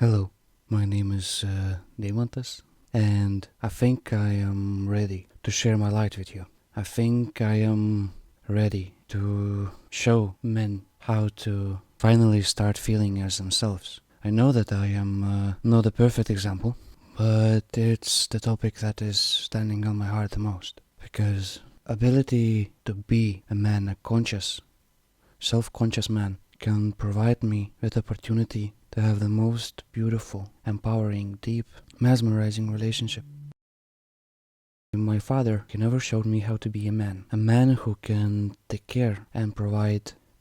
Hello, my name is Demantas, and I think I am ready to share my light with you. I think I am ready to show men how to finally start feeling as themselves. I know that I am not a perfect example, but it's the topic that is standing on my heart the most. Because ability to be a man, a conscious, self-conscious man, can provide me with opportunity to have the most beautiful, empowering, deep, mesmerizing relationship. My father, he never showed me how to be a man who can take care and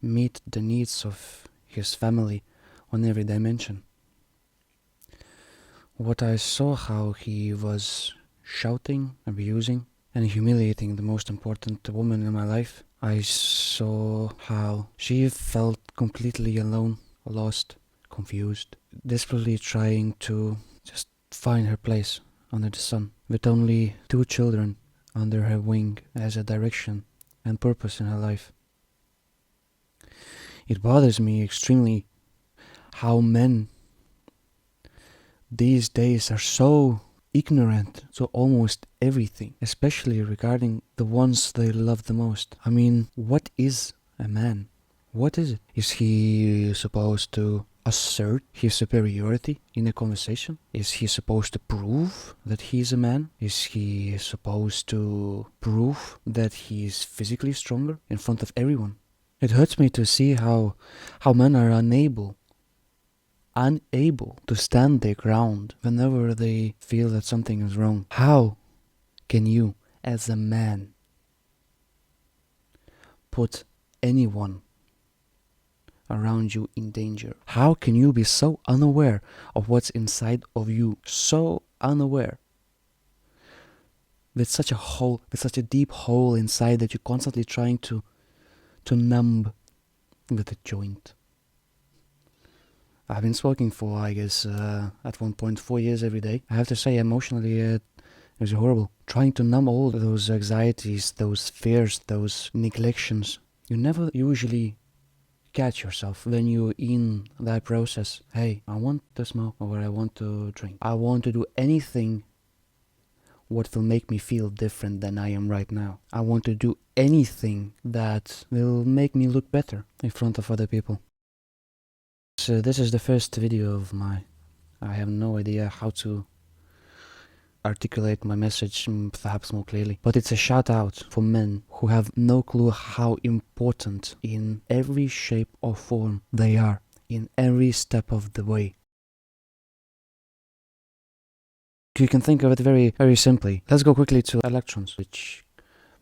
meet the needs of his family on every dimension. What I saw how he was shouting, abusing, and humiliating the most important woman in my life, I saw how she felt completely alone, lost, confused, desperately trying to just find her place under the sun, with only 2 children under her wing as a direction and purpose in her life. It bothers me extremely how men these days are so ignorant to almost everything, especially regarding the ones they love the most. I mean, what is a man? What is it? Is he supposed to assert his superiority in a conversation? Is he supposed to prove that he's a man? Is he supposed to prove that he's physically stronger in front of everyone? It hurts me to see how men are unable to stand their ground whenever they feel that something is wrong. How can you, as a man, put anyone around you in danger? How can you be so unaware of what's inside of you? So unaware. With such a deep hole inside that you're constantly trying to numb with a joint. I've been smoking for, I guess, at one point 4 years every day. I have to say, emotionally, it was horrible. Trying to numb all those anxieties, those fears, those neglections. You never usually catch yourself when you're in that process. Hey, I want to smoke or I want to drink. I want to do anything what will make me feel different than I am right now. I want to do anything that will make me look better in front of other people. So this is the first video of mine. I have no idea how to articulate my message perhaps more clearly, but it's a shout out for men who have no clue how important in every shape or form they are, in every step of the way. You can think of it very, very simply. Let's go quickly to electrons, which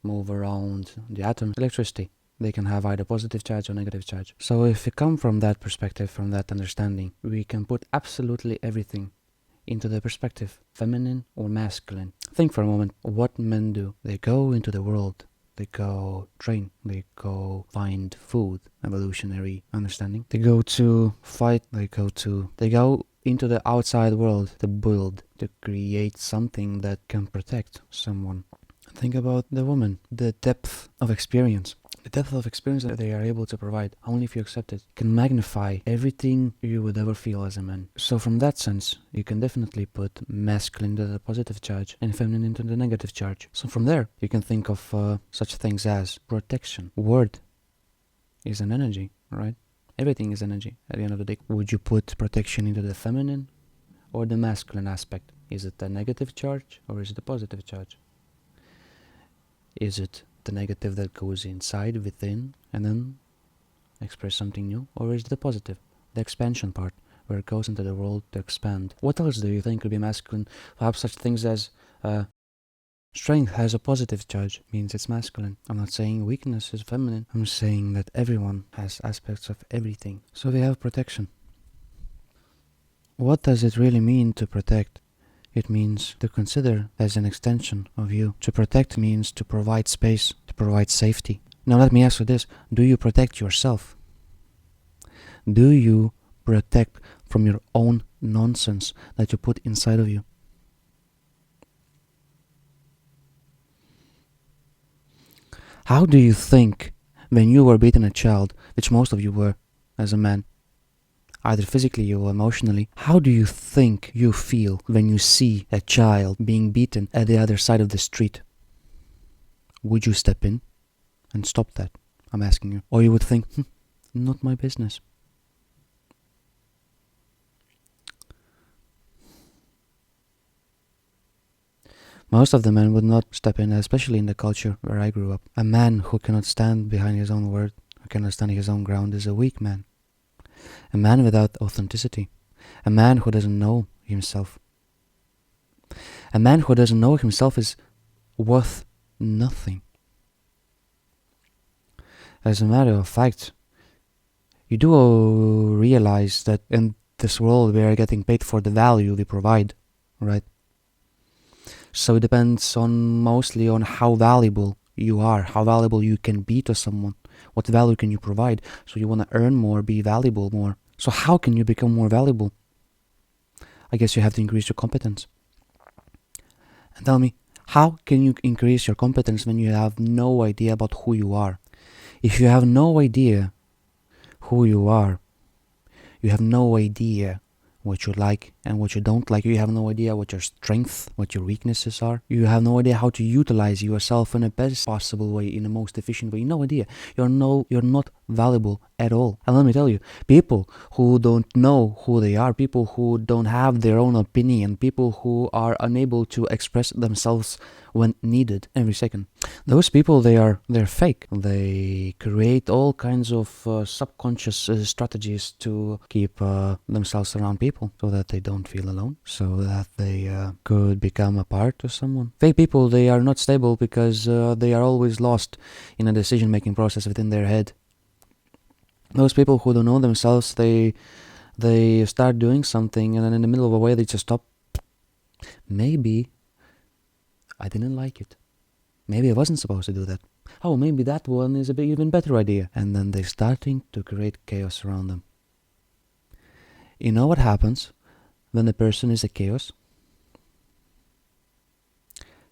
move around the atom. Electricity. They can have either positive charge or negative charge. So if we come from that perspective, from that understanding, we can put absolutely everything into the perspective, feminine or masculine. Think for a moment what men do. They go into the world, they go train, they go find food, evolutionary understanding. They go to fight, they go into the outside world to build, to create something that can protect someone. Think about the woman, the depth of experience. The depth of experience that they are able to provide, only if you accept it, can magnify everything you would ever feel as a man. So from that sense, you can definitely put masculine into the positive charge and feminine into the negative charge. So from there, you can think of such things as protection. Word is an energy, right? Everything is energy at the end of the day. Would you put protection into the feminine or the masculine aspect? Is it a negative charge or is it a positive charge? Is it the negative that goes inside, within, and then express something new? Or is it the positive, the expansion part, where it goes into the world to expand? What else do you think could be masculine? Perhaps such things as strength has a positive charge, means it's masculine. I'm not saying weakness is feminine. I'm saying that everyone has aspects of everything. So we have protection. What does it really mean to protect? It means to consider as an extension of you. To protect means to provide space, to provide safety. Now let me ask you this. Do you protect yourself? Do you protect from your own nonsense that you put inside of you? How do you think when you were beaten a child, which most of you were as a man, either physically or emotionally. How do you think you feel when you see a child being beaten at the other side of the street? Would you step in and stop that? I'm asking you. Or you would think, not my business. Most of the men would not step in, especially in the culture where I grew up. A man who cannot stand behind his own word, who cannot stand his own ground, is a weak man. A man without authenticity. A man who doesn't know himself. A man who doesn't know himself is worth nothing. As a matter of fact, you do realize that in this world we are getting paid for the value we provide, right? So it depends mostly on how valuable you are, how valuable you can be to someone, what value can you provide. So you want to earn more, be valuable more. So how can you become more valuable? I guess you have to increase your competence. And tell me, how can you increase your competence when you have no idea about who you are? If you have no idea who you are, you have no idea what you like and what you don't like. You have no idea what your strengths, what your weaknesses are. You have no idea how to utilize yourself in the best possible way, in the most efficient way. No idea. You're not valuable at all. And let me tell you, people who don't know who they are, people who don't have their own opinion, people who are unable to express themselves when needed every second, those people, they're fake. They create all kinds of subconscious strategies to keep themselves around people so that they don't feel alone, so that they could become a part of someone. Fake people, they are not stable because they are always lost in a decision-making process within their head. Those people who don't know themselves, they start doing something and then in the middle of a way they just stop. Maybe I didn't like it. Maybe I wasn't supposed to do that. Oh, maybe that one is a bit even better idea. And then they're starting to create chaos around them. You know what happens when a person is a chaos?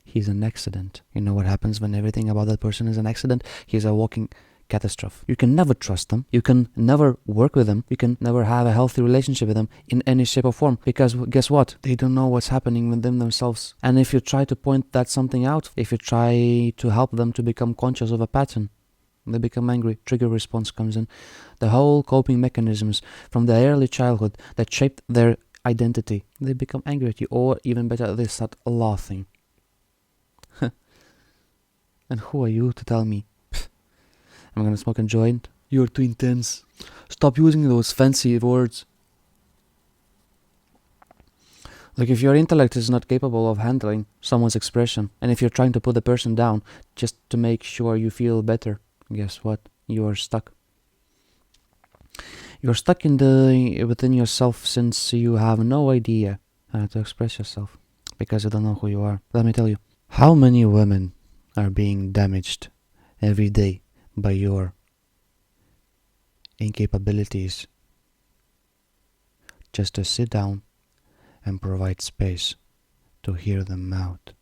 He's an accident. You know what happens when everything about that person is an accident? He's a walking catastrophe. You can never trust them. You can never work with them. You can never have a healthy relationship with them in any shape or form. Because guess what? They don't know what's happening with them themselves. And if you try to point that something out, if you try to help them to become conscious of a pattern, they become angry. Trigger response comes in. The whole coping mechanisms from the early childhood that shaped their identity, they become angry at you. Or even better, they start laughing. And who are you to tell me I'm gonna smoke a joint? You're too intense. Stop using those fancy words. Like, if your intellect is not capable of handling someone's expression, and if you're trying to put the person down just to make sure you feel better, guess what? You are stuck. You're stuck within yourself since you have no idea how to express yourself, because you don't know who you are. Let me tell you, how many women are being damaged every day by your incapabilities just to sit down and provide space to hear them out.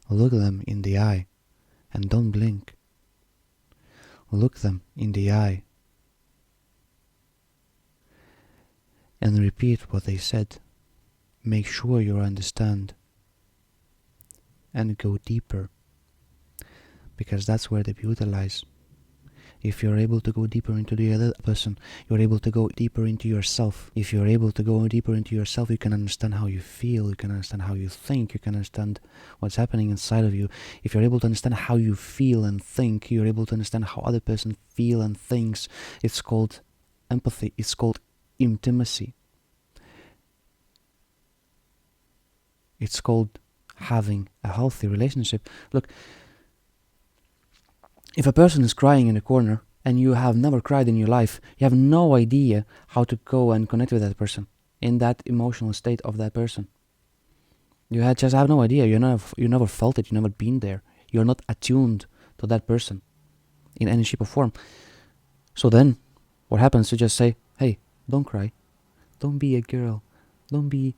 Look them in the eye and don't blink. Look them in the eye and repeat what they said. Make sure you understand and go deeper, because that's where the beauty lies. If you're able to go deeper into the other person, you're able to go deeper into yourself. If you're able to go deeper into yourself, you can understand how you feel, you can understand how you think, you can understand what's happening inside of you. If you're able to understand how you feel and think, you're able to understand how other person feel and thinks. It's called empathy, it's called intimacy. It's called having a healthy relationship. Look, if a person is crying in a corner and you have never cried in your life, you have no idea how to go and connect with that person in that emotional state of that person. You just have no idea. You never felt it. You never been there. You're not attuned to that person in any shape or form. So then, what happens? You just say, "Hey, don't cry. Don't be a girl. Don't be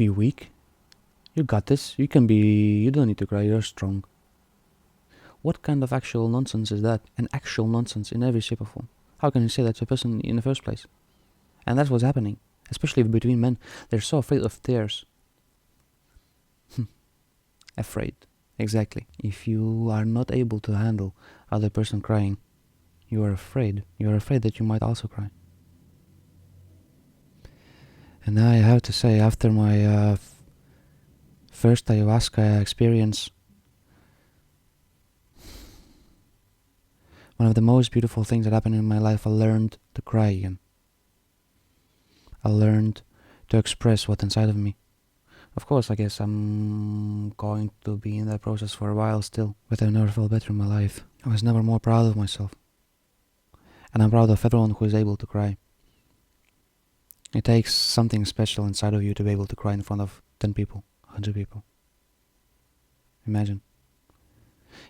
weak. You got this. You don't need to cry. You're strong." What kind of actual nonsense is that? An actual nonsense in every shape or form. How can you say that to a person in the first place? And that's what's happening, especially between men. They're so afraid of tears. Afraid. Exactly. If you are not able to handle other person crying, you are afraid. You are afraid that you might also cry. And I have to say, after my first ayahuasca experience, one of the most beautiful things that happened in my life, I learned to cry again. I learned to express what's inside of me. Of course, I guess I'm going to be in that process for a while still, but I've never felt better in my life. I was never more proud of myself. And I'm proud of everyone who is able to cry. It takes something special inside of you to be able to cry in front of 10 people, 100 people. Imagine.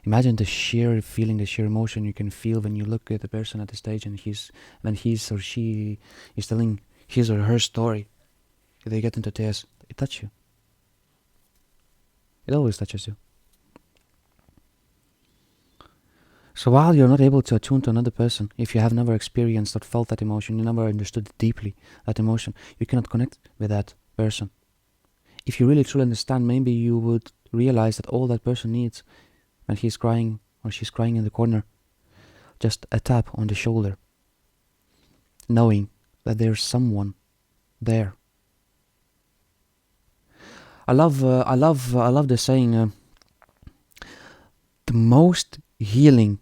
Imagine the sheer feeling, the sheer emotion you can feel when you look at the person at the stage and when he or she is telling his or her story. They get into tears. It touches you. It always touches you. So while you're not able to attune to another person, if you have never experienced or felt that emotion, you never understood deeply that emotion, you cannot connect with that person. If you really truly understand, maybe you would realize that all that person needs when he's crying or she's crying in the corner, just a tap on the shoulder, knowing that there's someone there. I love the saying, the most healing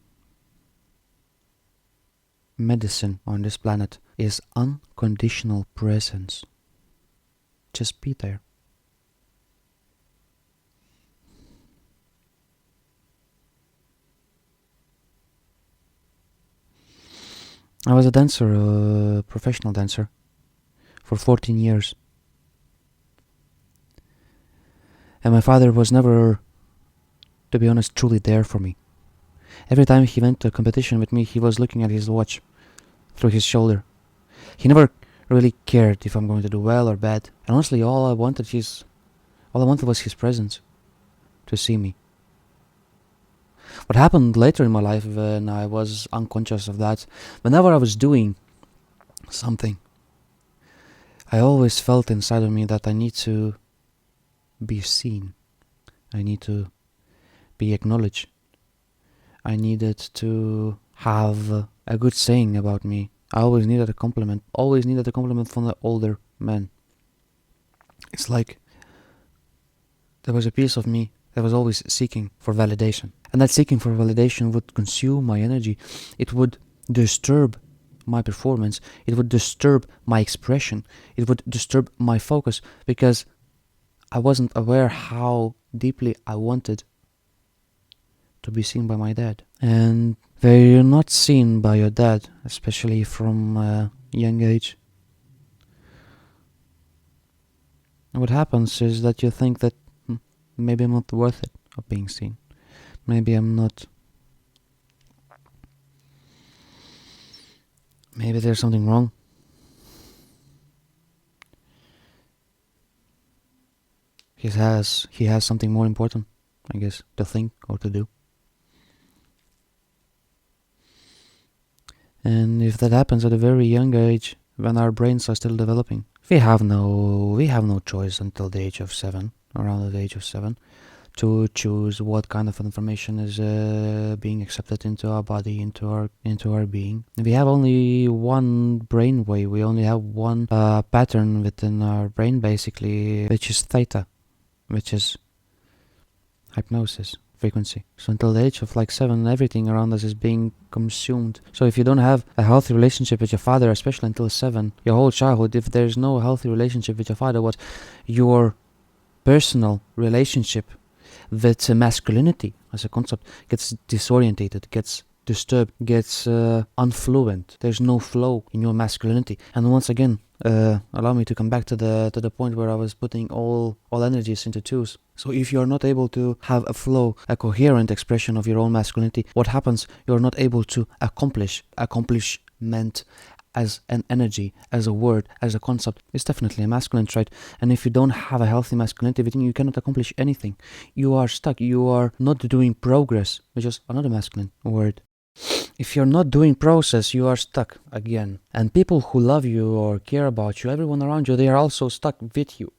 medicine on this planet is unconditional presence. Just be there. I was a dancer, a professional dancer, for 14 years. And my father was never, to be honest, truly there for me. Every time he went to a competition with me, he was looking at his watch through his shoulder. He never really cared if I'm going to do well or bad. And honestly, all I wanted was his presence, to see me. What happened later in my life when I was unconscious of that, whenever I was doing something, I always felt inside of me that I need to be seen. I need to be acknowledged. I needed to have a good saying about me. I always needed a compliment. Always needed a compliment from the older men. It's like there was a piece of me that was always seeking for validation. And that seeking for validation would consume my energy. It would disturb my performance. It would disturb my expression. It would disturb my focus because I wasn't aware how deeply I wanted to be seen by my dad. And when you're not seen by your dad, especially from a young age, what happens is that you think that maybe I'm not worth it of being seen. Maybe I'm not. Maybe there's something wrong. He has something more important, I guess, to think or to do. And if that happens at a very young age, when our brains are still developing, we have no choice until the age of 7, around the age of 7, to choose what kind of information is being accepted into our body, into our being. We have only one brain wave. We only have one pattern within our brain, basically, which is theta, which is hypnosis frequency. So until the age of 7, everything around us is being consumed. So if you don't have a healthy relationship with your father, especially until 7, your whole childhood, if there's no healthy relationship with your father, what your personal relationship with masculinity as a concept gets disorientated, gets disturbed, gets unfluent. There's no flow in your masculinity. And once again, allow me to come back to the point where I was putting all energies into twos. So if you're not able to have a flow, a coherent expression of your own masculinity, what happens? You're not able to accomplishment, as an energy, as a word, as a concept, is definitely a masculine trait. And if you don't have a healthy masculinity within you, you cannot accomplish anything. You are stuck. You are not doing progress, which is another masculine word. If you're not doing process, you are stuck again. And people who love you or care about you, everyone around you, they are also stuck with you,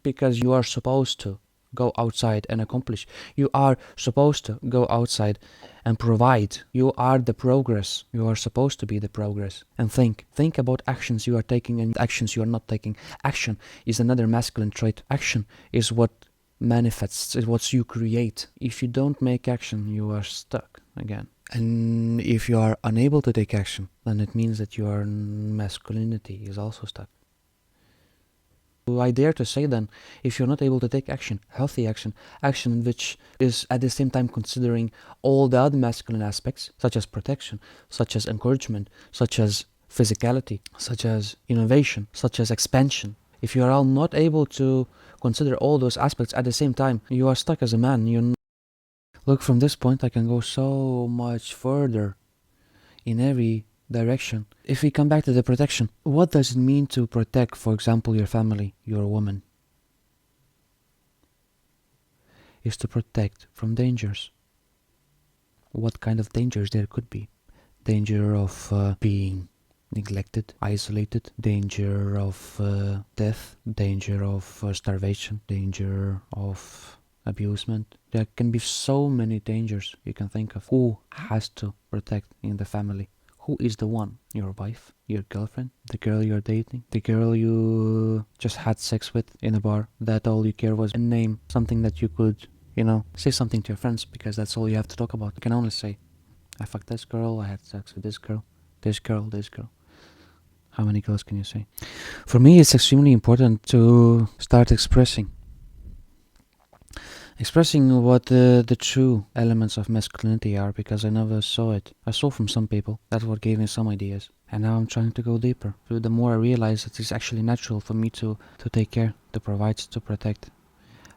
because you are supposed to go outside and accomplish. You are supposed to go outside and provide. You are the progress. You are supposed to be the progress. And think about actions you are taking and actions you are not taking. Action is another masculine trait. Action is what manifests, is what you create. If you don't make action, you are stuck again. And if you are unable to take action, then it means that your masculinity is also stuck. I dare to say then, if you're not able to take action, healthy action, action which is at the same time considering all the other masculine aspects, such as protection, such as encouragement, such as physicality, such as innovation, such as expansion, if you are all not able to consider all those aspects at the same time, you are stuck as a man. Look, from this point I can go so much further in every direction. If we come back to the protection, what does it mean to protect, for example, your family, your woman? Is to protect from dangers. What kind of dangers there could be? Danger of being neglected, isolated, danger of death, danger of starvation, danger of abusement. There can be so many dangers you can think of. Who has to protect in the family? Who is the one? Your wife? Your girlfriend? The girl you're dating? The girl you just had sex with in a bar? That all you care was a name, something that you could, say something to your friends, because that's all you have to talk about. You can only say, I fucked this girl, I had sex with this girl, this girl, this girl. How many girls can you say? For me, it's extremely important to start expressing what the true elements of masculinity are, because I never saw it. I saw from some people. That's what gave me some ideas. And now I'm trying to go deeper. The more I realize that it's actually natural for me to take care, to provide, to protect.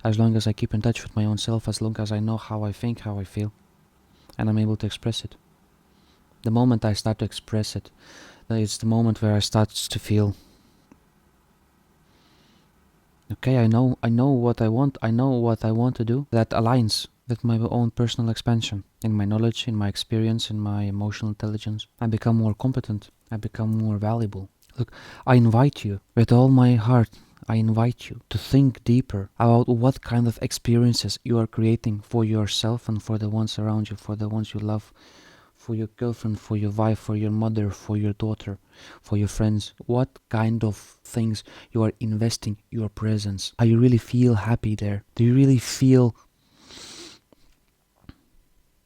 As long as I keep in touch with my own self, as long as I know how I think, how I feel, and I'm able to express it. The moment I start to express it, it's the moment where I start to feel, okay, I know what I want, I know what I want to do, that aligns with my own personal expansion, in my knowledge, in my experience, in my emotional intelligence. I become more competent, I become more valuable. Look, I invite you, with all my heart, I invite you to think deeper about what kind of experiences you are creating for yourself and for the ones around you, for the ones you love, for your girlfriend, for your wife, for your mother, for your daughter, for your friends. What kind of things you are investing your presence? Are you really feel happy there? Do you really feel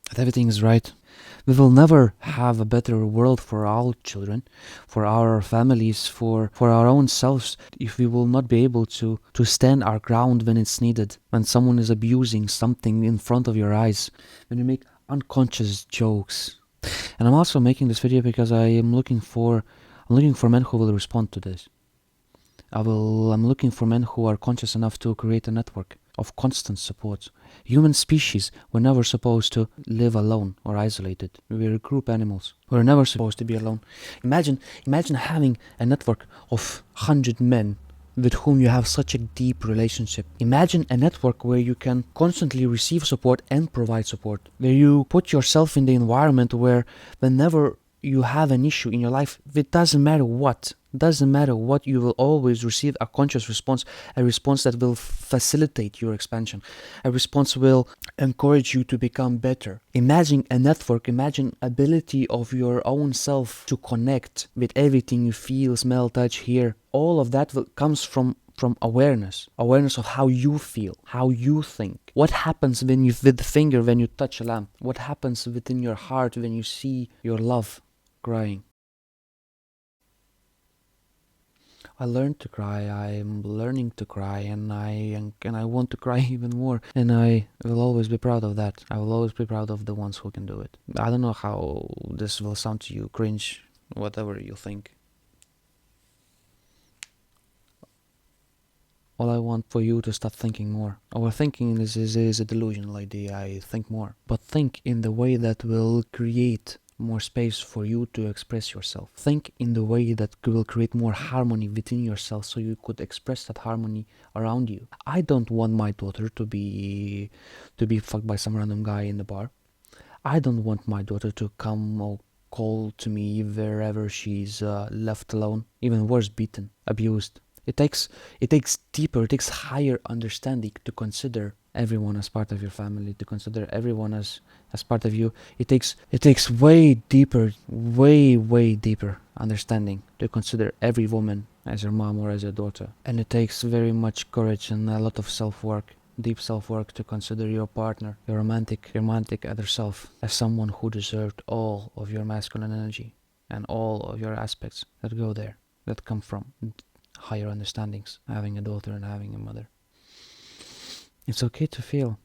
that everything is right? We will never have a better world for our children, for our families, for our own selves, if we will not be able to stand our ground when it's needed, when someone is abusing something in front of your eyes, when you make unconscious jokes. And I'm also making this video because I'm looking for men who will respond to this. I'm looking for men who are conscious enough to create a network of constant support. Human species were never supposed to live alone or isolated. We're group animals. We're never supposed to be alone. Imagine having a network of 100 men with whom you have such a deep relationship. Imagine a network where you can constantly receive support and provide support, where you put yourself in the environment where whenever you have an issue in your life, it doesn't matter what, you will always receive a conscious response, a response that will facilitate your expansion, a response will encourage you to become better. Imagine a network, imagine ability of your own self to connect with everything you feel, smell, touch, hear. All of that comes from awareness of how you feel, how you think. What happens with the finger when you touch a lamp? What happens within your heart when you see your love crying? I learned to cry, I'm learning to cry, and I want to cry even more, and I will always be proud of that. I will always be proud of the ones who can do it. I don't know how this will sound to you, cringe, whatever you think. All I want for you to start thinking more. Overthinking is a delusional idea. I think more. But think in the way that will create more space for you to express yourself. Think in the way that will create more harmony within yourself so you could express that harmony around you. I don't want my daughter to be fucked by some random guy in the bar. I don't want my daughter to come or call to me wherever she's left alone, even worse, beaten, abused. It takes deeper, it takes higher understanding to consider everyone as part of your family, to consider everyone as part of you. It takes way deeper understanding to consider every woman as your mom or as your daughter. And it takes very much courage and a lot of self-work, deep self-work, to consider your partner, your romantic other self, as someone who deserved all of your masculine energy and all of your aspects that go there, that come from higher understandings, having a daughter and having a mother. It's okay to feel.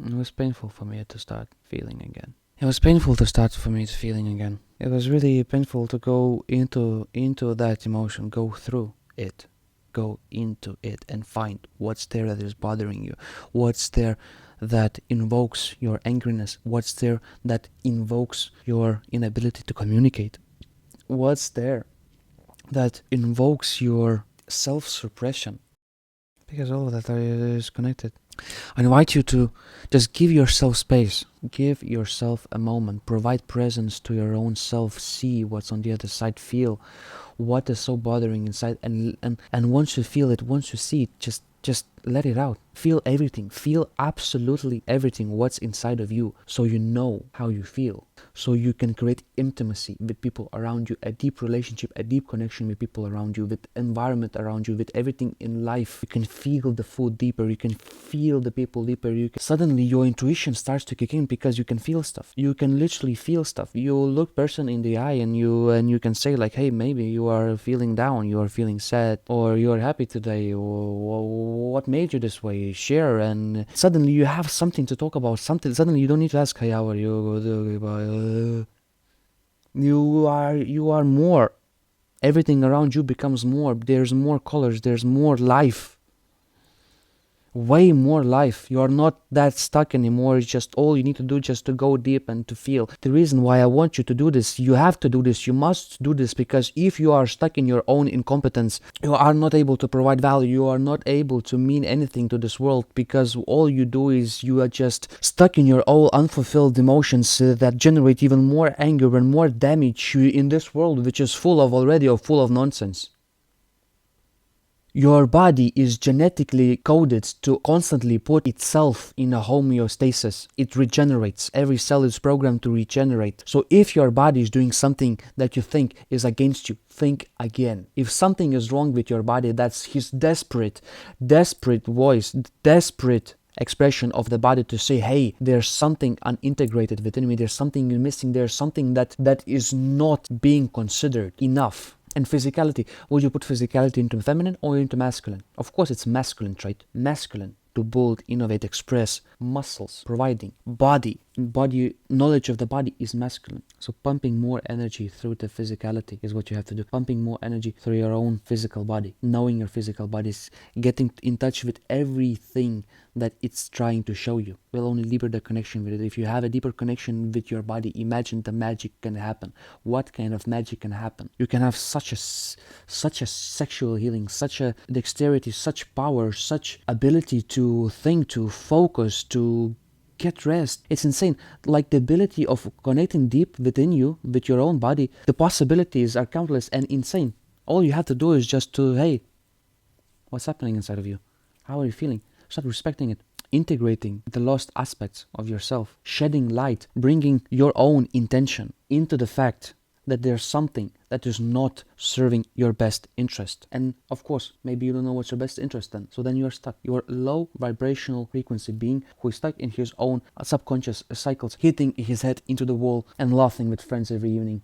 It was painful for me to start feeling again. It was painful to start for me feeling again. It was really painful to go into that emotion, go through it, go into it and find what's there that is bothering you, what's there that invokes your angriness, what's there that invokes your inability to communicate, what's there that invokes your self-suppression, because all of that is connected. I invite you to just give yourself space, give yourself a moment, provide presence to your own self, see what's on the other side, feel what is so bothering inside, and once you feel it, once you see it, just let it out. Feel everything, feel absolutely everything what's inside of you, so you know how you feel, so you can create intimacy with people around you, a deep relationship, a deep connection with people around you, with environment around you, with everything in life. You can feel the food deeper, you can feel the people deeper, suddenly your intuition starts to kick in because you can feel stuff. You can literally feel stuff. You look person in the eye and you can say like, hey, maybe you are feeling down, you are feeling sad, or you are happy today, or what made you this way, share, and suddenly you have something to talk about, something. Suddenly you don't need to ask, hey, how are you? You are more. Everything around you becomes more. There's more colors, there's more life. Way more life. You are not that stuck anymore. It's just all you need to do just to go deep and to feel. The reason why I want you to do this, you have to do this, you must do this, because if you are stuck in your own incompetence, you are not able to provide value, you are not able to mean anything to this world, because all you do is you are just stuck in your own unfulfilled emotions that generate even more anger and more damage in this world, which is full of nonsense. Your body is genetically coded to constantly put itself in a homeostasis. It regenerates. Every cell is programmed to regenerate. So if your body is doing something that you think is against you, think again. If something is wrong with your body, that's his desperate voice, desperate expression of the body to say, hey, there's something unintegrated within me, there's something missing, there's something that is not being considered enough. And physicality, would you put physicality into feminine or into masculine? Of course it's masculine trait. Masculine, to build, innovate, express, muscles, providing, body knowledge of the body is masculine. So pumping more energy through the physicality is what you have to do. Pumping more energy through your own physical body, knowing your physical body, is getting in touch with everything that it's trying to show you. Will only deeper the connection with it. If you have a deeper connection with your body, imagine the magic can happen. What kind of magic can happen? You can have such a sexual healing, such a dexterity, such power, such ability to think, to focus, to get rest. It's insane. Like the ability of connecting deep within you with your own body, the possibilities are countless and insane. All you have to do is just to, hey, what's happening inside of you? How are you feeling? Start respecting it, integrating the lost aspects of yourself, shedding light, bringing your own intention into the fact that there's something that is not serving your best interest. And of course, maybe you don't know what's your best interest then. So then you're stuck. You're a low vibrational frequency being who is stuck in his own subconscious cycles, hitting his head into the wall and laughing with friends every evening.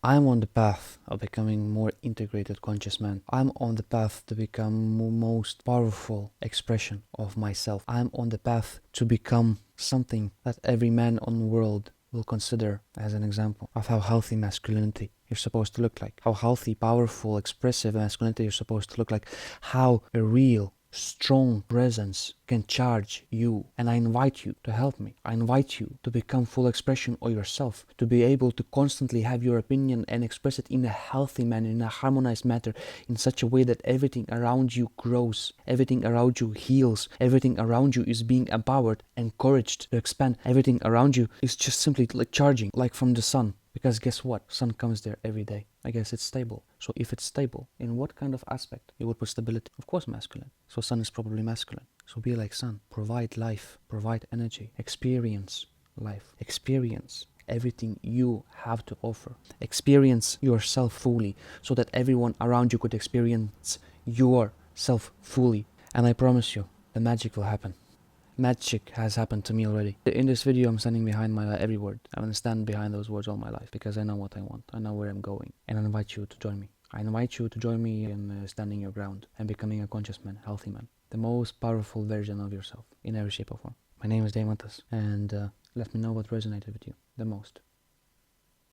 I'm on the path of becoming more integrated conscious man. I'm on the path to become most powerful expression of myself. I'm on the path to become something that every man on the world will consider as an example of how healthy masculinity you're supposed to look like, how healthy, powerful, expressive masculinity you're supposed to look like, how a real strong presence can charge you. And I invite you to help me. I invite you to become full expression of yourself, to be able to constantly have your opinion and express it in a healthy manner, in a harmonized manner, in such a way that everything around you grows, everything around you heals, everything around you is being empowered, encouraged to expand, everything around you is just simply like charging, like from the sun. Because guess what? Sun comes there every day. I guess it's stable. So if it's stable, in what kind of aspect you would put stability? Of course, masculine. So sun is probably masculine. So be like sun. Provide life. Provide energy. Experience life. Experience everything you have to offer. Experience yourself fully so that everyone around you could experience yourself fully. And I promise you, the magic will happen. Magic has happened to me already. In this video, I'm standing behind my every word. I'm gonna stand behind those words all my life because I know what I want. I know where I'm going. And I invite you to join me. I invite you to join me in standing your ground and becoming a conscious man, healthy man. The most powerful version of yourself in every shape or form. My name is Deimantas, and let me know what resonated with you the most.